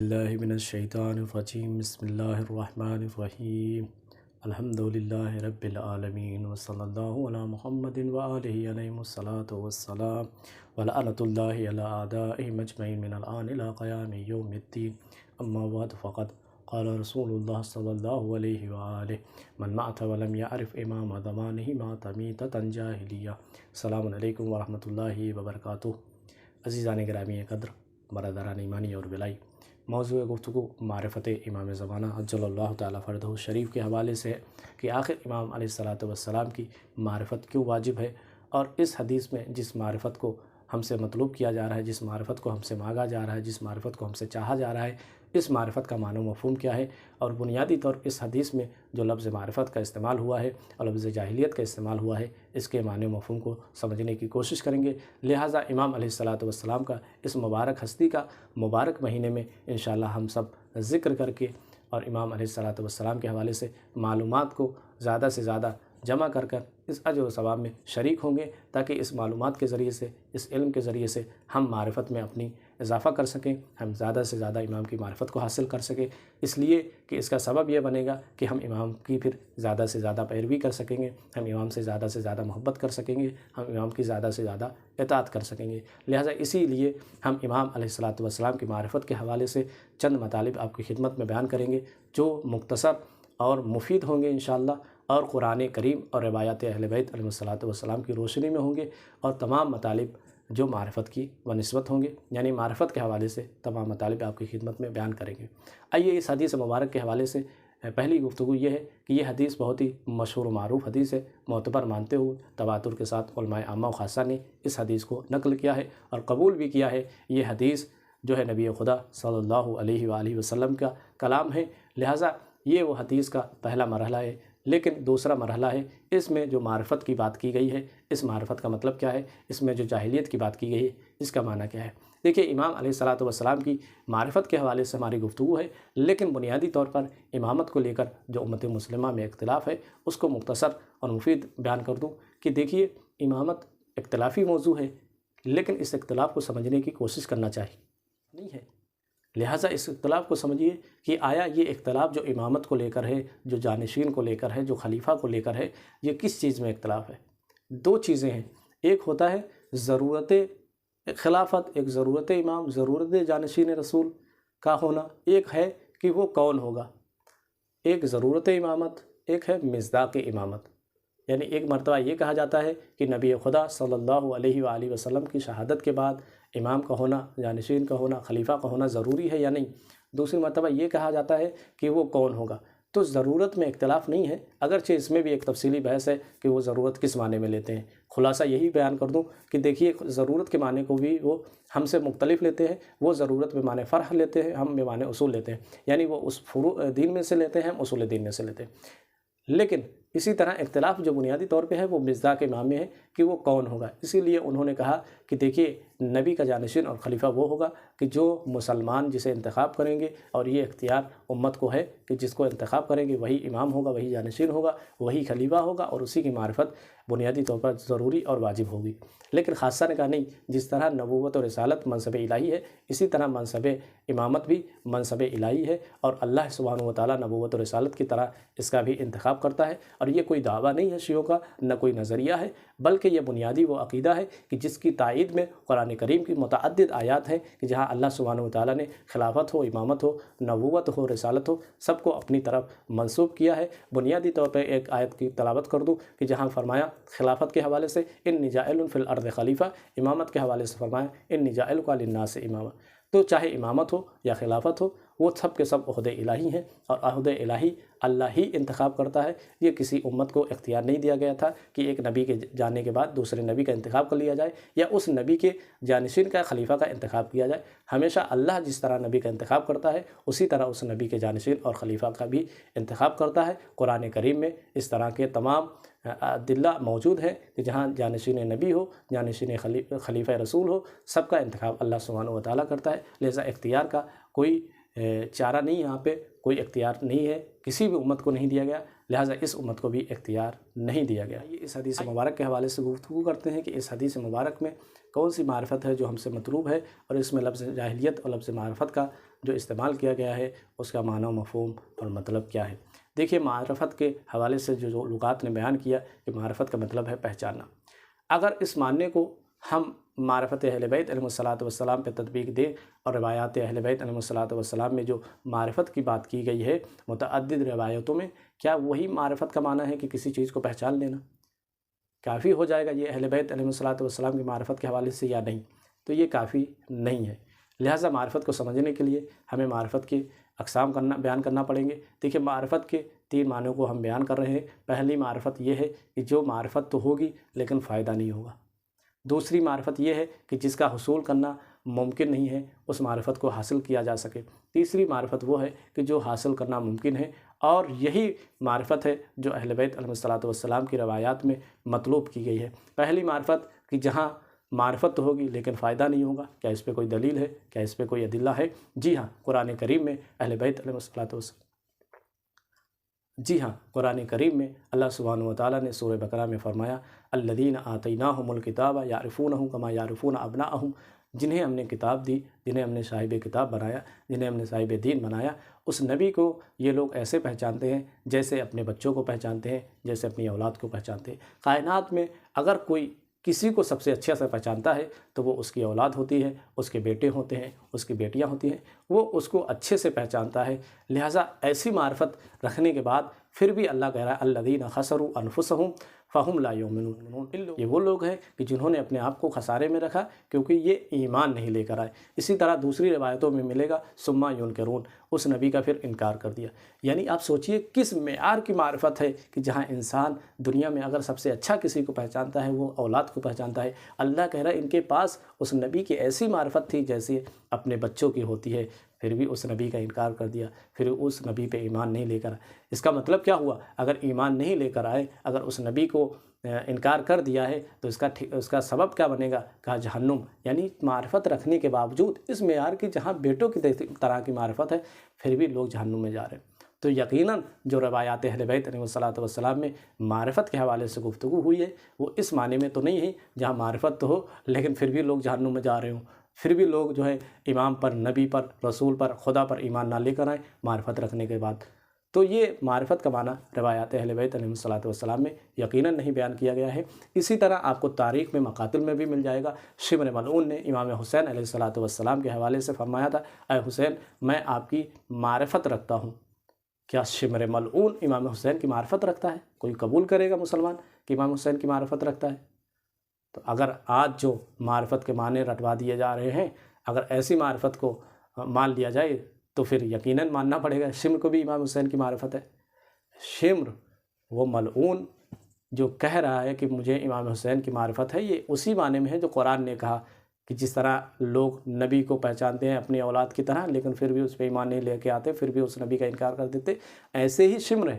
اللہ من الشیطان الرجیم بسم اللہ الرحمن الرحیم الحمدللہ رب العالمین وصلی اللہ علی محمد وآلہ علیہ الصلاۃ والسلام ولعنۃ اللہ علی اعدائہم اجمعین من الآن الی قیام یوم الدین اما بعد فقد قال رسول اللہ صلی اللہ علیہ وآلہ من مات ولم یعرف امام زمانہ مات میتۃ جاہلیہ۔ السلام علیکم ورحمۃ اللہ وبرکاتہ۔ عزیزان گرامی قدر، برادران ایمانی اور بلائی، موضوع گفتگو معرفت امام زمانہ عجل اللہ تعالیٰ فرجہ شریف کے حوالے سے ہے کہ آخر امام علیہ الصلاۃ والسلام کی معرفت کیوں واجب ہے، اور اس حدیث میں جس معرفت کو ہم سے مطلوب کیا جا رہا ہے، جس معرفت کو ہم سے مانگا جا رہا ہے، جس معرفت کو ہم سے چاہا جا رہا ہے، اس معرفت کا معنی و مفہوم کیا ہے، اور بنیادی طور پر اس حدیث میں جو لفظ معرفت کا استعمال ہوا ہے اور لفظ جاہلیت کا استعمال ہوا ہے، اس کے معنی و مفہوم کو سمجھنے کی کوشش کریں گے۔ لہٰذا امام علیہ الصلاۃ والسلام کا اس مبارک ہستی کا مبارک مہینے میں انشاءاللہ ہم سب ذکر کر کے اور امام علیہ الصلاۃ والسلام کے حوالے سے معلومات کو زیادہ سے زیادہ جمع کر اس اجر و ثواب میں شریک ہوں گے، تاکہ اس معلومات کے ذریعے سے، اس علم کے ذریعے سے ہم معرفت میں اپنی اضافہ کر سکیں، ہم زیادہ سے زیادہ امام کی معرفت کو حاصل کر سکیں، اس لیے کہ اس کا سبب یہ بنے گا کہ ہم امام کی پھر زیادہ سے زیادہ پیروی کر سکیں گے، ہم امام سے زیادہ محبت کر سکیں گے، ہم امام کی زیادہ سے زیادہ اطاعت کر سکیں گے۔ لہٰذا اسی لیے ہم امام علیہ الصلاۃ والسلام کی معرفت کے حوالے سے چند مطالب آپ کی خدمت میں بیان کریں گے، جو مختصر اور مفید ہوں گے انشاءاللہ، اور قرآن کریم اور روایات اہل بیت علیہ الصلاۃ والسلام کی روشنی میں ہوں گے، اور تمام مطالب جو معرفت کی بنسبت ہوں گے، یعنی معرفت کے حوالے سے تمام مطالب آپ کی خدمت میں بیان کریں گے۔ آئیے اس حدیث مبارک کے حوالے سے پہلی گفتگو یہ ہے کہ یہ حدیث بہت ہی مشہور و معروف حدیث ہے، معتبر مانتے ہوئے تواتر کے ساتھ علماء عامہ و خاصہ نے اس حدیث کو نقل کیا ہے اور قبول بھی کیا ہے۔ یہ حدیث جو ہے نبی خدا صلی اللہ علیہ وآلہ وسلم کا کلام ہے، لہٰذا یہ وہ حدیث کا پہلا مرحلہ ہے۔ لیکن دوسرا مرحلہ ہے، اس میں جو معرفت کی بات کی گئی ہے، اس معرفت کا مطلب کیا ہے، اس میں جو جاہلیت کی بات کی گئی ہے، اس کا معنی کیا ہے۔ دیکھیے، امام علیہ الصلاۃ والسلام کی معرفت کے حوالے سے ہماری گفتگو ہے، لیکن بنیادی طور پر امامت کو لے کر جو امت مسلمہ میں اختلاف ہے، اس کو مختصر اور مفید بیان کر دوں کہ دیکھیے، امامت اختلافی موضوع ہے، لیکن اس اختلاف کو سمجھنے کی کوشش کرنا چاہیے نہیں ہے۔ لہٰذا اس اختلاف کو سمجھیے کہ آیا یہ اختلاف جو امامت کو لے کر ہے، جو جانشین کو لے کر ہے، جو خلیفہ کو لے کر ہے، یہ کس چیز میں اختلاف ہے؟ دو چیزیں ہیں، ایک ہوتا ہے ضرورت خلافت، ایک ضرورت امام، ضرورت جانشین رسول کا ہونا، ایک ہے کہ وہ کون ہوگا۔ ایک ضرورت امامت، ایک ہے مصداق امامت، یعنی ایک مرتبہ یہ کہا جاتا ہے کہ نبی خدا صلی اللہ علیہ وآلہ وسلم کی شہادت کے بعد امام کا ہونا، جانشین کا ہونا، خلیفہ کا ہونا ضروری ہے یا نہیں۔ دوسری مرتبہ یہ کہا جاتا ہے کہ وہ کون ہوگا۔ تو ضرورت میں اختلاف نہیں ہے، اگرچہ اس میں بھی ایک تفصیلی بحث ہے کہ وہ ضرورت کس معنی میں لیتے ہیں۔ خلاصہ یہی بیان کر دوں کہ دیکھیے، ضرورت کے معنی کو بھی وہ ہم سے مختلف لیتے ہیں، وہ ضرورت بے معنی فرع لیتے ہیں، ہم بے معنی اصول لیتے ہیں، یعنی وہ اس فروع دین میں سے لیتے ہیں، ہم اصول دین میں سے لیتے ہیں۔ لیکن اسی طرح اختلاف جو بنیادی طور پہ ہے وہ مصداق امام میں ہے کہ وہ کون ہوگا۔ اسی لیے انہوں نے کہا کہ دیکھیے، نبی کا جانشین اور خلیفہ وہ ہوگا کہ جو مسلمان جسے انتخاب کریں گے، اور یہ اختیار امت کو ہے کہ جس کو انتخاب کریں گے وہی امام ہوگا، وہی جانشین ہوگا، وہی خلیفہ ہوگا، اور اسی کی معرفت بنیادی طور پر ضروری اور واجب ہوگی۔ لیکن خاصہ نے کہا نہیں، جس طرح نبوت اور رسالت منصب الہی ہے، اسی طرح منصب امامت بھی منصب الہی ہے، اور اللہ سبحانہ و تعالیٰ نبوت اور رسالت کی طرح اس کا بھی انتخاب کرتا ہے۔ اور یہ کوئی دعویٰ نہیں ہے شیعوں کا، نہ کوئی نظریہ ہے، بلکہ یہ بنیادی وہ عقیدہ ہے کہ جس کی تائید میں قرآن کریم کی متعدد آیات ہیں، کہ جہاں اللہ سبحانہ و تعالیٰ نے خلافت ہو، امامت ہو، نبوت ہو، رسالت ہو، سب کو اپنی طرف منسوب کیا ہے۔ بنیادی طور پہ ایک آیت کی تلاوت کر دوں کہ جہاں فرمایا خلافت کے حوالے سے انی جاعل فی الارض خلیفہ، امامت کے حوالے سے فرمایا انی جاعلک للناس اماما۔ تو چاہے امامت ہو یا خلافت ہو، وہ سب کے سب عہدے الہی ہیں، اور عہدے الہی اللہ ہی انتخاب کرتا ہے۔ یہ کسی امت کو اختیار نہیں دیا گیا تھا کہ ایک نبی کے جانے کے بعد دوسرے نبی کا انتخاب کر لیا جائے، یا اس نبی کے جانشین کا، خلیفہ کا انتخاب کیا جائے۔ ہمیشہ اللہ جس طرح نبی کا انتخاب کرتا ہے، اسی طرح اس نبی کے جانشین اور خلیفہ کا بھی انتخاب کرتا ہے۔ قرآن کریم میں اس طرح کے تمام ادلہ موجود ہیں کہ جہاں جانشین نبی ہو، جانشین خلیفہ رسول ہو، سب کا انتخاب اللہ سبحانہ و تعالیٰ کرتا ہے۔ لہذا اختیار کا کوئی چارہ نہیں، یہاں پہ کوئی اختیار نہیں ہے، کسی بھی امت کو نہیں دیا گیا، لہٰذا اس امت کو بھی اختیار نہیں دیا گیا۔ یہ اس حدیث مبارک کے حوالے سے گفتگو کرتے ہیں کہ اس حدیث مبارک میں کون سی معرفت ہے جو ہم سے مطلوب ہے، اور اس میں لفظ جاہلیت اور لفظ معرفت کا جو استعمال کیا گیا ہے اس کا معنی و مفہوم اور مطلب کیا ہے۔ دیکھیے معرفت کے حوالے سے جو لغات نے بیان کیا کہ معرفت کا مطلب ہے پہچاننا، اگر اس معنی کو ہم معرفت اہل بیت علیہ الصلاۃ والسلام پہ تطبیق دیں اور روایات اہل بیت علیہ الصلاۃ والسلام میں جو معرفت کی بات کی گئی ہے متعدد روایتوں میں، کیا وہی معرفت کا معنی ہے کہ کسی چیز کو پہچان لینا؟ کافی ہو جائے گا یہ اہل بیت علیہ الصلاۃ والسلام کی معرفت کے حوالے سے یا نہیں؟ تو یہ کافی نہیں ہے۔ لہٰذا معرفت کو سمجھنے کے لیے ہمیں معرفت کے اقسام بیان کرنا پڑیں گے۔ دیکھیے معرفت کے 3 معنوں کو ہم بیان کر رہے ہیں۔ پہلی معرفت یہ ہے کہ جو معرفت تو ہوگی لیکن فائدہ نہیں ہوگا۔ دوسری معرفت یہ ہے کہ جس کا حصول کرنا ممکن نہیں ہے اس معرفت کو حاصل کیا جا سکے۔ تیسری معرفت وہ ہے کہ جو حاصل کرنا ممکن ہے، اور یہی معرفت ہے جو اہل بیت علیہ الصلاۃ والسلام کی روایات میں مطلوب کی گئی ہے۔ پہلی معرفت کہ جہاں معرفت تو ہوگی لیکن فائدہ نہیں ہوگا، کیا اس پہ کوئی دلیل ہے؟ کیا اس پہ کوئی ادلہ ہے؟ جی ہاں، قرآن کریم میں اہل بیت علیہ الصلاۃ والسلام قرآن کریم میں اللہ سبحانہ وتعالیٰ نے سورہ بقرہ میں فرمایا الذین آتیناہم الکتاب یعرفونہ کما یعرفون ابناءہم، جنہیں ہم نے کتاب دی، جنہیں ہم نے صاحب کتاب بنایا، جنہیں ہم نے صاحب دین بنایا، اس نبی کو یہ لوگ ایسے پہچانتے ہیں جیسے اپنے بچوں کو پہچانتے ہیں، جیسے اپنی اولاد کو پہچانتے ہیں۔ کائنات میں اگر کوئی کسی کو سب سے اچھا سے پہچانتا ہے تو وہ اس کی اولاد ہوتی ہے، اس کے بیٹے ہوتے ہیں، اس کی بیٹیاں ہوتی ہیں، وہ اس کو اچھے سے پہچانتا ہے۔ لہٰذا ایسی معرفت رکھنے کے بعد پھر بھی اللہ کہہ رہا ہے الذین خسروا انفسہم فہم لا یؤمنون، یہ وہ لوگ ہیں کہ جنہوں نے اپنے آپ کو خسارے میں رکھا کیونکہ یہ ایمان نہیں لے کر آئے۔ اسی طرح دوسری روایتوں میں ملے گا ثم ینکرون، اس نبی کا پھر انکار کر دیا۔ یعنی آپ سوچئے کس معیار کی معرفت ہے کہ جہاں انسان دنیا میں اگر سب سے اچھا کسی کو پہچانتا ہے وہ اولاد کو پہچانتا ہے۔ اللہ کہہ رہا ہے ان کے پاس اس نبی کی ایسی معرفت تھی جیسے اپنے بچوں کی ہوتی ہے، پھر بھی اس نبی کا انکار کر دیا، پھر اس نبی پہ ایمان نہیں لے کر آئے۔ اس کا مطلب کیا ہوا؟ اگر ایمان نہیں لے کر آئے، اگر اس نبی کو انکار کر دیا ہے تو اس کا سبب کیا بنے گا؟ کہا جہنم۔ یعنی معرفت رکھنے کے باوجود اس معیار کی جہاں بیٹوں کی طرح کی معرفت ہے پھر بھی لوگ جہنم میں جا رہے ہیں۔ تو یقیناً جو روایات اہل بیت علیہ الصلاۃ والسلام میں معرفت کے حوالے سے گفتگو ہوئی ہے وہ اس معنی میں تو نہیں ہے جہاں معرفت تو ہو لیکن پھر بھی لوگ جہنم میں جا رہے ہوں، پھر بھی لوگ جو ہے امام پر، نبی پر، رسول پر، خدا پر ایمان نہ لے کر آئیں معرفت رکھنے کے بعد۔ تو یہ معرفت کا معنی روایات اہل بیت علیہ الصلاۃ والسلام میں یقیناً نہیں بیان کیا گیا ہے۔ اسی طرح آپ کو تاریخ میں مقاتل میں بھی مل جائے گا۔ شمر ملعون نے امام حسین علیہ الصلاۃ والسلام کے حوالے سے فرمایا تھا اے حسین میں آپ کی معرفت رکھتا ہوں۔ کیا شمر ملعون امام حسین کی معرفت رکھتا ہے؟ کوئی قبول کرے گا مسلمان کہ امام حسین کی معرفت رکھتا ہے؟ تو اگر آج جو معرفت کے معنی رٹوا دیے جا رہے ہیں، اگر ایسی معرفت کو مان لیا جائے تو پھر یقیناً ماننا پڑے گا شمر کو بھی امام حسین کی معرفت ہے۔ شمر وہ ملعون جو کہہ رہا ہے کہ مجھے امام حسین کی معرفت ہے، یہ اسی معنی میں ہے جو قرآن نے کہا کہ جس طرح لوگ نبی کو پہچانتے ہیں اپنی اولاد کی طرح لیکن پھر بھی اس پہ ایمان نہیں لے کے آتے، پھر بھی اس نبی کا انکار کر دیتے، ایسے ہی شمر ہے۔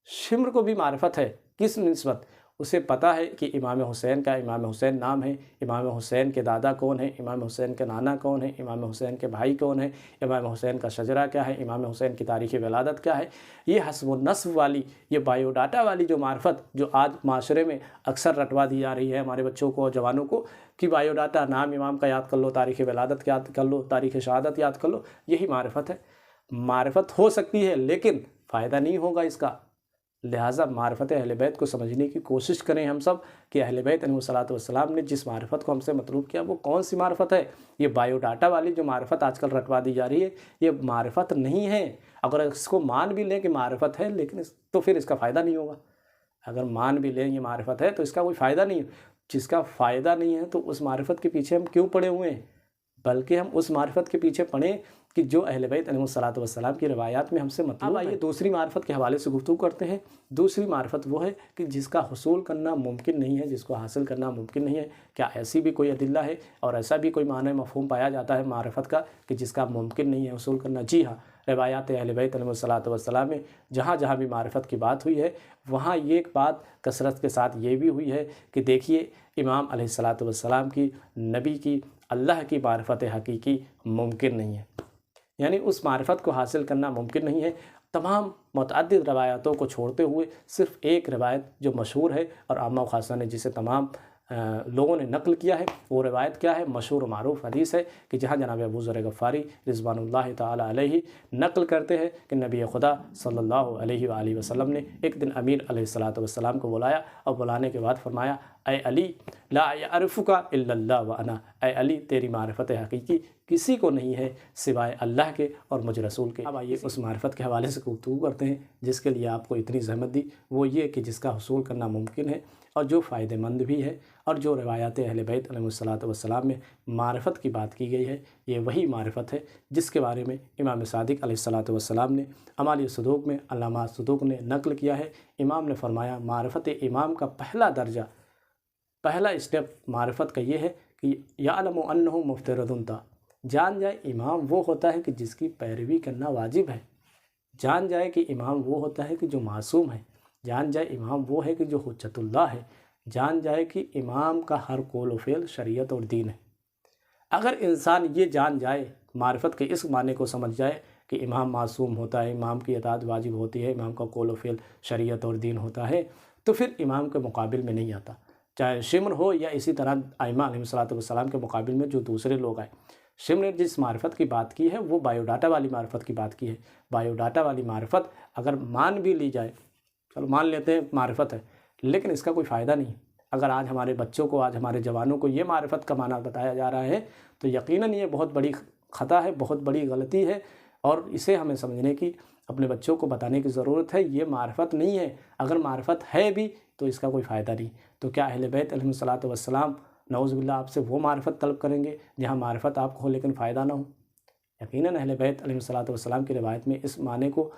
شمر کو بھی معرفت ہے، کس نسبت؟ اسے پتہ ہے کہ امام حسین کا امام حسین نام ہے، امام حسین کے دادا کون ہیں، امام حسین کے نانا کون ہیں، امام حسین کے بھائی کون ہیں، امام حسین کا شجرہ کیا ہے، امام حسین کی تاریخ ولادت کیا ہے۔ یہ حسب و نسب والی، یہ بایو ڈاٹا والی جو معرفت جو آج معاشرے میں اکثر رٹوا دی جا رہی ہے ہمارے بچوں کو اور جوانوں کو کہ بایو ڈاٹا، نام امام کا یاد کر لو، تاریخ ولادت یاد کر لو، تاریخ شہادت یاد کر لو، یہی معرفت ہے۔ معرفت ہو سکتی ہے لیکن فائدہ نہیں ہوگا اس کا۔ لہٰذا معرفت اہل بیت کو سمجھنے کی کوشش کریں ہم سب کہ اہل بیت علیہ الصلاۃ والسلام نے جس معرفت کو ہم سے مطلوب کیا وہ کون سی معرفت ہے۔ یہ بایو ڈاٹا والی جو معرفت آج کل رٹوا دی جا رہی ہے یہ معرفت نہیں ہے۔ اگر اس کو مان بھی لیں کہ معرفت ہے لیکن تو پھر اس کا فائدہ نہیں ہوگا۔ اگر مان بھی لیں یہ معرفت ہے تو اس کا کوئی فائدہ نہیں ہے۔ جس کا فائدہ نہیں ہے تو اس معرفت کے پیچھے ہم کیوں پڑے ہوئے ہیں؟ بلکہ ہم اس معرفت کے پیچھے پڑیں کہ جو اہل بیت علیہ الصلاۃ والسلام کی روایات میں ہم سے مطلوب ہے۔ آئیے دوسری معرفت کے حوالے سے گفتگو کرتے ہیں۔ دوسری معرفت وہ ہے کہ جس کا حصول کرنا ممکن نہیں ہے، جس کو حاصل کرنا ممکن نہیں ہے۔ کیا ایسی بھی کوئی ادلہ ہے اور ایسا بھی کوئی معنی مفہوم پایا جاتا ہے معرفت کا کہ جس کا ممکن نہیں ہے حصول کرنا؟ جی ہاں، روایات اہل بیت علیہ الصلاۃ والسلام میں جہاں جہاں بھی معرفت کی بات ہوئی ہے وہاں یہ ایک بات کثرت کے ساتھ یہ بھی ہوئی ہے کہ دیکھیے امام علیہ الصلاۃ والسلام کی، نبی کی، اللہ کی معرفت حقیقی ممکن نہیں ہے، یعنی اس معرفت کو حاصل کرنا ممکن نہیں ہے۔ تمام متعدد روایتوں کو چھوڑتے ہوئے صرف ایک روایت جو مشہور ہے اور عامہ و خاصہ نے جسے تمام لوگوں نے نقل کیا ہے وہ روایت کیا ہے؟ مشہور و معروف حدیث ہے کہ جہاں جناب ابو ذر غفاری رضوان اللہ تعالی علیہ نقل کرتے ہیں کہ نبی خدا صلی اللہ علیہ وآلہ وسلم نے ایک دن امیر علیہ السلام کو بلایا اور بلانے کے بعد فرمایا اے علی لا یعرفک الا اللہ وانا، اے علی تیری معرفت حقیقی کسی کو نہیں ہے سوائے اللہ کے اور مجھ رسول کے۔ اب آئیے اس معرفت کے حوالے سے گفتگو کرتے ہیں جس کے لیے آپ کو اتنی زحمت دی، وہ یہ کہ جس کا حصول کرنا ممکن ہے اور جو فائدہ مند بھی ہے، اور جو روایات اہل بیت علیہ السلام میں معرفت کی بات کی گئی ہے یہ وہی معرفت ہے جس کے بارے میں امام صادق علیہ السلام نے اعمال صدوق میں علامہ صدوق نے نقل کیا ہے۔ امام نے فرمایا معرفت امام کا پہلا درجہ، پہلا اسٹیپ معرفت کا یہ ہے کہ یعلم انہ مفترض تھا، جان جائے امام وہ ہوتا ہے کہ جس کی پیروی کرنا واجب ہے، جان جائے کہ امام وہ ہوتا ہے کہ جو معصوم ہے، جان جائے امام وہ ہے کہ جو حجت اللہ ہے، جان جائے کہ امام کا ہر قول و فعل شریعت اور دین ہے۔ اگر انسان یہ جان جائے، معرفت کے اس معنی کو سمجھ جائے کہ امام معصوم ہوتا ہے، امام کی اطاعت واجب ہوتی ہے، امام کا قول و فعل شریعت اور دین ہوتا ہے، تو پھر امام کے مقابل میں نہیں آتا، چاہے شمر ہو یا اسی طرح ائمہ علیہ السلام کے مقابل میں جو دوسرے لوگ آئے۔ شمر نے جس معرفت کی بات کی ہے وہ بایو ڈاٹا والی معرفت کی بات کی ہے۔ بایو ڈاٹا والی معرفت اگر مان بھی لی جائے، چلو مان لیتے ہیں معرفت ہے، لیکن اس کا کوئی فائدہ نہیں۔ اگر آج ہمارے بچوں کو، آج ہمارے جوانوں کو یہ معرفت کا معنی بتایا جا رہا ہے تو یقیناً یہ بہت بڑی خطا ہے، بہت بڑی غلطی ہے، اور اسے ہمیں سمجھنے کی، اپنے بچوں کو بتانے کی ضرورت ہے۔ یہ معرفت نہیں ہے، اگر معرفت ہے بھی تو اس کا کوئی فائدہ نہیں۔ تو کیا اہل بیت علیہ السلام نعوذ باللہ آپ سے وہ معرفت طلب کریں گے جہاں معرفت آپ کو ہو لیکن فائدہ نہ ہو؟ یقیناً اہل بیت علیہ السلام کی روایت میں اس معنی کو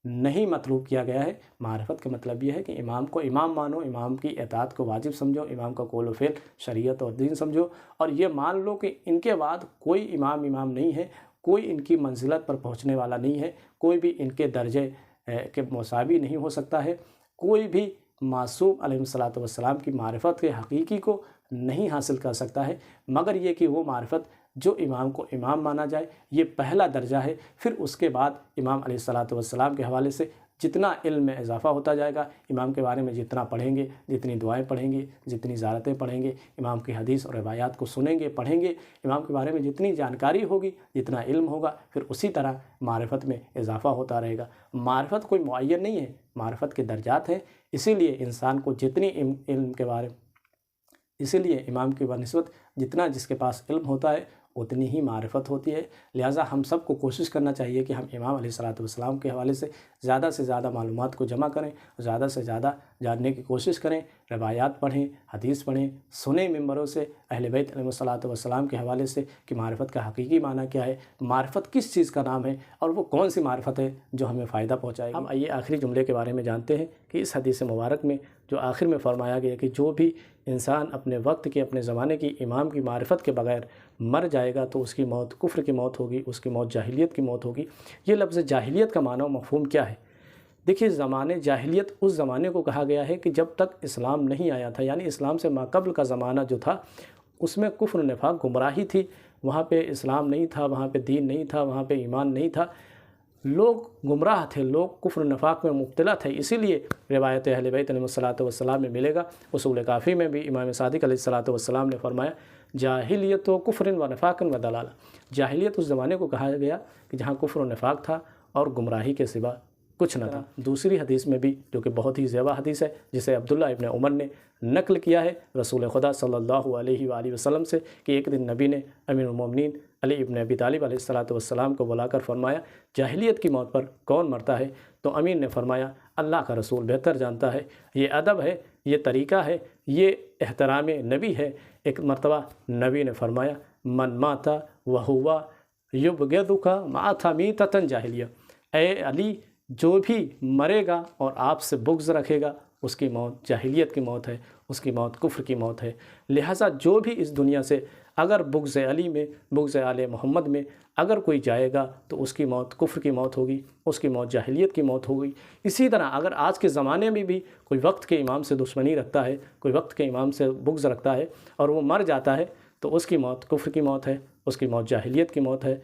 نہیں مطلوب کیا گیا ہے۔ معرفت کا مطلب یہ ہے کہ امام کو امام مانو، امام کی اطاعت کو واجب سمجھو، امام کا قول و فعل شریعت اور دین سمجھو، اور یہ مان لو کہ ان کے بعد کوئی امام نہیں ہے، کوئی ان کی منزلت پر پہنچنے والا نہیں ہے، کوئی بھی ان کے درجے کے مساوی نہیں ہو سکتا ہے، کوئی بھی معصوم علیہ السلام کی معرفت کے حقیقی کو نہیں حاصل کر سکتا ہے، مگر یہ کہ وہ معرفت جو امام کو امام مانا جائے، یہ پہلا درجہ ہے۔ پھر اس کے بعد امام علیہ السلام کے حوالے سے جتنا علم میں اضافہ ہوتا جائے گا، امام کے بارے میں جتنا پڑھیں گے، جتنی دعائیں پڑھیں گے، جتنی زیارتیں پڑھیں گے، امام کی حدیث اور روایات کو سنیں گے، پڑھیں گے، امام کے بارے میں جتنی جانکاری ہوگی، جتنا علم ہوگا، پھر اسی طرح معرفت میں اضافہ ہوتا رہے گا۔ معرفت کوئی معین نہیں ہے، معرفت کے درجات ہیں، اسی لیے انسان کو جتنی علم کے بارے میں، اسی لیے امام کی بنسبت جتنا جس کے پاس علم ہوتا ہے اتنی ہی معرفت ہوتی ہے۔ لہٰذا ہم سب کو کوشش کرنا چاہیے کہ ہم امام علیہ السلام کے حوالے سے زیادہ معلومات کو جمع کریں، زیادہ سے زیادہ جاننے کی کوشش کریں، روایات پڑھیں، حدیث پڑھیں، سنیں ممبروں سے اہل بیت علیہ السلام کے حوالے سے کہ معرفت کا حقیقی معنی کیا ہے، معرفت کس چیز کا نام ہے، اور وہ کون سی معرفت ہے جو ہمیں فائدہ پہنچائے گی۔ اب آئیے آخری جملے کے بارے میں جانتے ہیں کہ اس حدیث مبارک میں جو آخر میں فرمایا گیا کہ جو بھی انسان اپنے وقت کے، اپنے زمانے کی امام کی معرفت کے بغیر مر جائے گا تو اس کی موت کفر کی موت ہوگی، اس کی موت جاہلیت کی موت ہوگی۔ یہ لفظ جاہلیت کا معنی و مفہوم کیا ہے؟ دیکھیے، زمانے جاہلیت اس زمانے کو کہا گیا ہے کہ جب تک اسلام نہیں آیا تھا، یعنی اسلام سے ماقبل کا زمانہ جو تھا اس میں کفر و نفاق گمراہی تھی، وہاں پہ اسلام نہیں تھا، وہاں پہ دین نہیں تھا، وہاں پہ ایمان نہیں تھا، لوگ گمراہ تھے، لوگ کفر و نفاق میں مبتلا تھے۔ اسی لیے روایت اہل بیت علیہ السلام میں ملے گا، اصول کافی میں بھی امام صادق علیہ السلام نے فرمایا جاہلیت و کفر و نفاق و دلالہ، جاہلیت اس زمانے کو کہا گیا کہ جہاں کفر و نفاق تھا اور گمراہی کے سوا کچھ نہ تھا۔ دوسری حدیث میں بھی جو کہ بہت ہی زیبا حدیث ہے، جسے عبداللہ ابن عمر نے نقل کیا ہے رسول خدا صلی اللہ علیہ وآلہ وسلم سے کہ ایک دن نبی نے امیر المومنین علی ابن ابی طالب علیہ السلام کو بلا کر فرمایا جاہلیت کی موت پر کون مرتا ہے؟ تو امیر نے فرمایا اللہ کا رسول بہتر جانتا ہے، یہ ادب ہے، یہ طریقہ ہے، یہ احترام نبی ہے۔ ایک مرتبہ نبی نے فرمایا من ماتا وہوا یبغضک مات میتۃ جاہلیہ، اے علی جو بھی مرے گا اور آپ سے بغض رکھے گا اس کی موت جاہلیت کی موت ہے، اس کی موت کفر کی موت ہے۔ لہٰذا جو بھی اس دنیا سے اگر بغض علی میں، بغض آل محمد میں اگر کوئی جائے گا تو اس کی موت کفر کی موت ہوگی، اس کی موت جاہلیت کی موت ہوگی۔ اسی طرح اگر آج کے زمانے میں بھی کوئی وقت کے امام سے دشمنی رکھتا ہے، کوئی وقت کے امام سے بغض رکھتا ہے اور وہ مر جاتا ہے تو اس کی موت کفر کی موت ہے، اس کی موت جاہلیت کی موت ہے۔